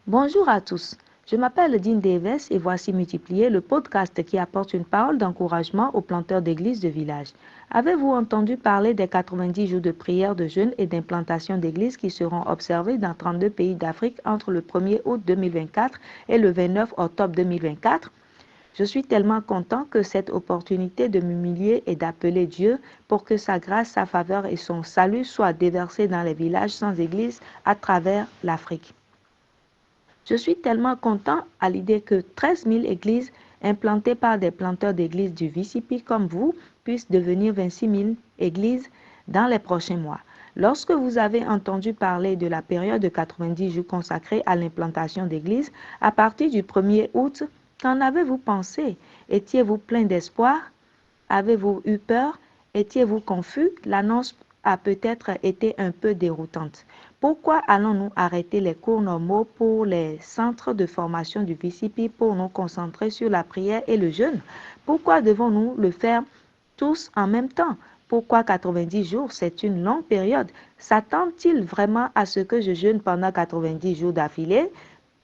Bonjour à tous, je m'appelle Dean Davis et voici Multiplier, le podcast qui apporte une parole d'encouragement aux planteurs d'églises de village. Avez-vous entendu parler des 90 jours de prière, de jeûne et d'implantation d'églises qui seront observés dans 32 pays d'Afrique entre le 1er août 2024 et le 29 octobre 2024? Je suis tellement content que cette opportunité de m'humilier et d'appeler Dieu pour que sa grâce, sa faveur et son salut soient déversés dans les villages sans église à travers l'Afrique. Je suis tellement content à l'idée que 13 000 églises implantées par des planteurs d'églises du VCP comme vous puissent devenir 26 000 églises dans les prochains mois. Lorsque vous avez entendu parler de la période de 90 jours consacrée à l'implantation d'églises, à partir du 1er août, qu'en avez-vous pensé? Étiez-vous plein d'espoir? Avez-vous eu peur? Étiez-vous confus? L'annonce a peut-être été un peu déroutante. Pourquoi allons-nous arrêter les cours normaux pour les centres de formation du VCP pour nous concentrer sur la prière et le jeûne? Pourquoi devons-nous le faire tous en même temps? Pourquoi 90 jours? C'est une longue période. S'attend-il vraiment à ce que je jeûne pendant 90 jours d'affilée?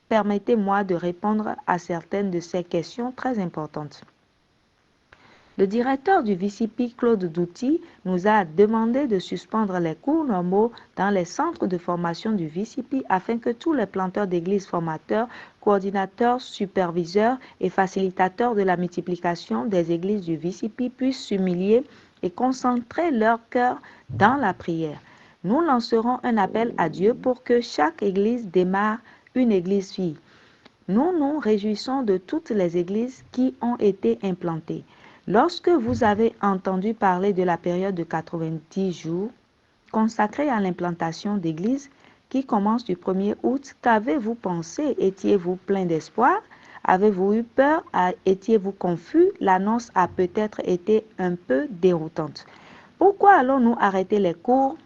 Permettez-moi de répondre à certaines de ces questions très importantes. Le directeur du VCP, Claude Douty, nous a demandé de suspendre les cours normaux dans les centres de formation du VCP afin que tous les planteurs d'églises formateurs, coordinateurs, superviseurs et facilitateurs de la multiplication des églises du VCP puissent s'humilier et concentrer leur cœur dans la prière. Nous lancerons un appel à Dieu pour que chaque église démarre une église fille. Nous nous réjouissons de toutes les églises qui ont été implantées. Lorsque vous avez entendu parler de la période de 90 jours consacrée à l'implantation d'églises qui commence du 1er août, qu'avez-vous pensé? Étiez-vous plein d'espoir? Avez-vous eu peur? Étiez-vous confus? L'annonce a peut-être été un peu déroutante. Pourquoi allons-nous arrêter les cours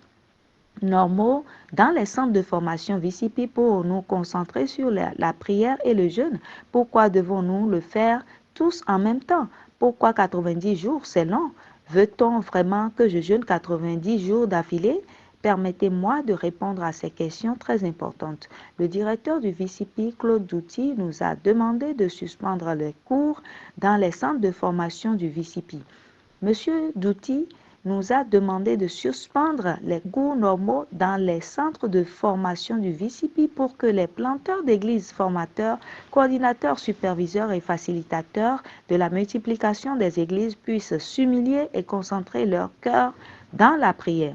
normaux dans les centres de formation VCP pour nous concentrer sur la prière et le jeûne? Pourquoi devons-nous le faire tous en même temps? Pourquoi 90 jours? C'est long. Veut-on vraiment que je jeûne 90 jours d'affilée? Permettez-moi de répondre à ces questions très importantes. Le directeur du VCP, Claude Douty, nous a demandé de suspendre les cours dans les centres de formation du VCP. Monsieur Douty nous a demandé de suspendre les cours normaux dans les centres de formation du VCP pour que les planteurs d'églises formateurs, coordinateurs, superviseurs et facilitateurs de la multiplication des églises puissent s'humilier et concentrer leur cœur dans la prière.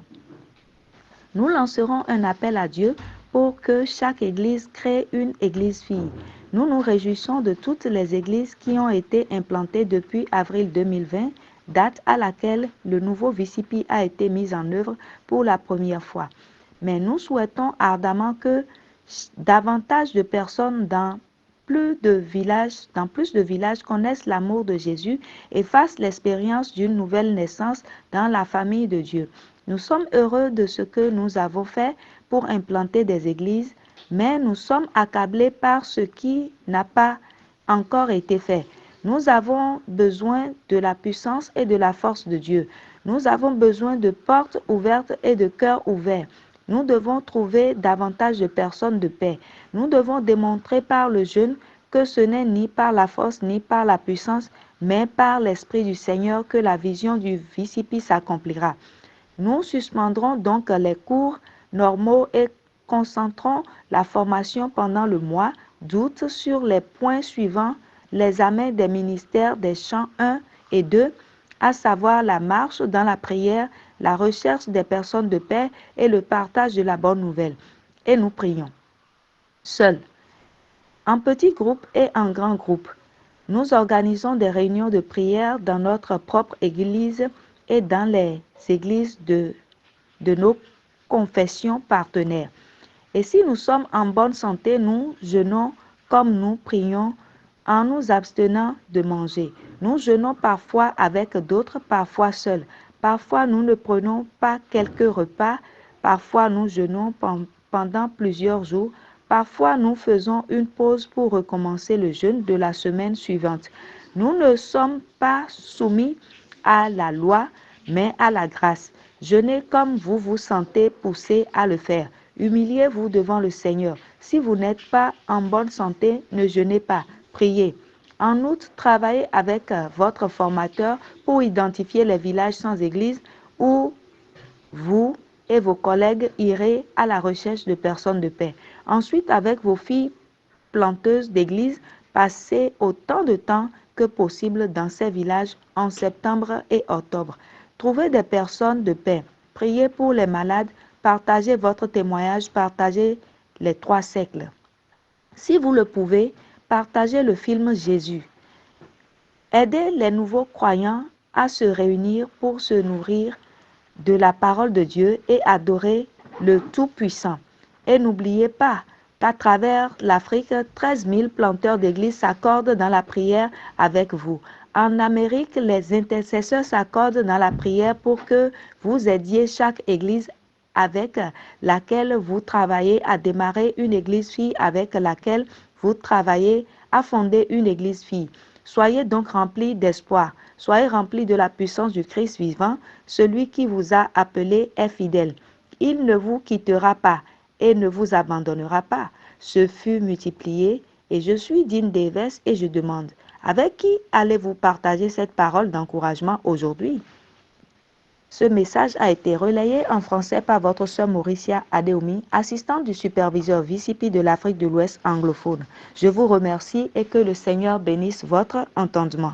Nous lancerons un appel à Dieu pour que chaque église crée une église fille. Nous nous réjouissons de toutes les églises qui ont été implantées depuis avril 2020, date à laquelle le nouveau VCP a été mis en œuvre pour la première fois. Mais nous souhaitons ardemment que davantage de personnes dans plus de villages connaissent l'amour de Jésus et fassent l'expérience d'une nouvelle naissance dans la famille de Dieu. Nous sommes heureux de ce que nous avons fait pour implanter des églises, mais nous sommes accablés par ce qui n'a pas encore été fait. Nous avons besoin de la puissance et de la force de Dieu. Nous avons besoin de portes ouvertes et de cœurs ouverts. Nous devons trouver davantage de personnes de paix. Nous devons démontrer par le jeûne que ce n'est ni par la force ni par la puissance, mais par l'Esprit du Seigneur que la vision du VCP s'accomplira. Nous suspendrons donc les cours normaux et concentrons la formation pendant le mois d'août sur les points suivants: l'examen des ministères des chants 1 et 2, à savoir la marche dans la prière, la recherche des personnes de paix et le partage de la bonne nouvelle. Et nous prions. Seuls, en petits groupes et en grands groupes, nous organisons des réunions de prière dans notre propre église et dans les églises de nos confessions partenaires. Et si nous sommes en bonne santé, nous jeûnons comme nous prions en nous abstenant de manger. Nous jeûnons parfois avec d'autres, parfois seuls. Parfois nous ne prenons pas quelques repas. Parfois nous jeûnons pendant plusieurs jours. Parfois nous faisons une pause pour recommencer le jeûne de la semaine suivante. Nous ne sommes pas soumis à la loi, mais à la grâce. Jeûnez comme vous vous sentez poussé à le faire. Humiliez-vous devant le Seigneur. Si vous n'êtes pas en bonne santé, ne jeûnez pas, priez. En outre, travaillez avec votre formateur pour identifier les villages sans église où vous et vos collègues irez à la recherche de personnes de paix. Ensuite, avec vos filles planteuses d'église, passez autant de temps que possible dans ces villages en septembre et octobre. Trouvez des personnes de paix. Priez pour les malades. Partagez votre témoignage. Partagez les 3 siècles. Si vous le pouvez, partagez le film Jésus. Aidez les nouveaux croyants à se réunir pour se nourrir de la parole de Dieu et adorer le Tout-Puissant. Et n'oubliez pas qu'à travers l'Afrique, 13 000 planteurs d'églises s'accordent dans la prière avec vous. En Amérique, les intercesseurs s'accordent dans la prière pour que vous aidiez chaque église avec laquelle vous travaillez à démarrer une église fille, avec laquelle vous travaillez à fonder une église fille. Soyez donc remplis d'espoir. Soyez remplis de la puissance du Christ vivant. Celui qui vous a appelé est fidèle. Il ne vous quittera pas et ne vous abandonnera pas. Ce fut multiplié et je suis Dean Davis et je demande, avec qui allez-vous partager cette parole d'encouragement aujourd'hui? Ce message a été relayé en français par votre sœur Mauricia Adeomi, assistante du superviseur VCP de l'Afrique de l'Ouest anglophone. Je vous remercie et que le Seigneur bénisse votre entendement.